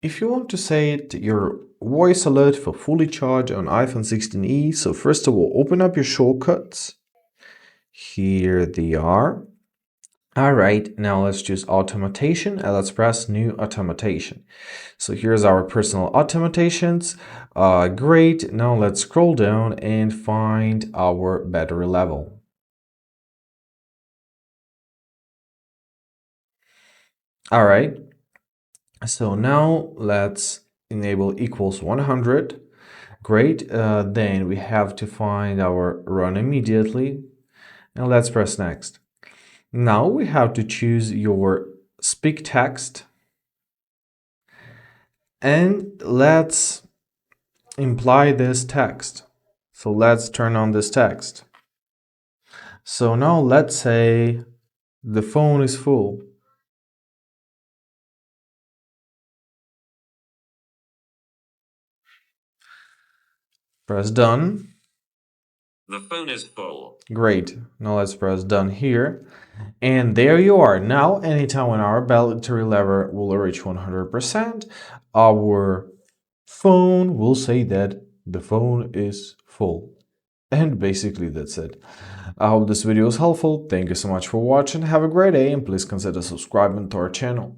if you want to set your voice alert for fully charged on iPhone 16e, so first of all, open up your shortcuts. Here they are. All right, now let's choose automation and let's press new automation. So here's our personal automatations. Great, now let's scroll down and find our battery level. All right, so now let's enable equals 100. Great, then we have to find our run immediately and let's press next. Now we have to choose your speak text and let's imply this text. So let's turn on this text. So now let's say the phone is full. Press done. The phone is full. Great. Now let's press done here. And there you are. Now, anytime when our battery level will reach 100%, our phone will say that the phone is full. And basically that's it. I hope this video was helpful. Thank you so much for watching. Have a great day and please consider subscribing to our channel.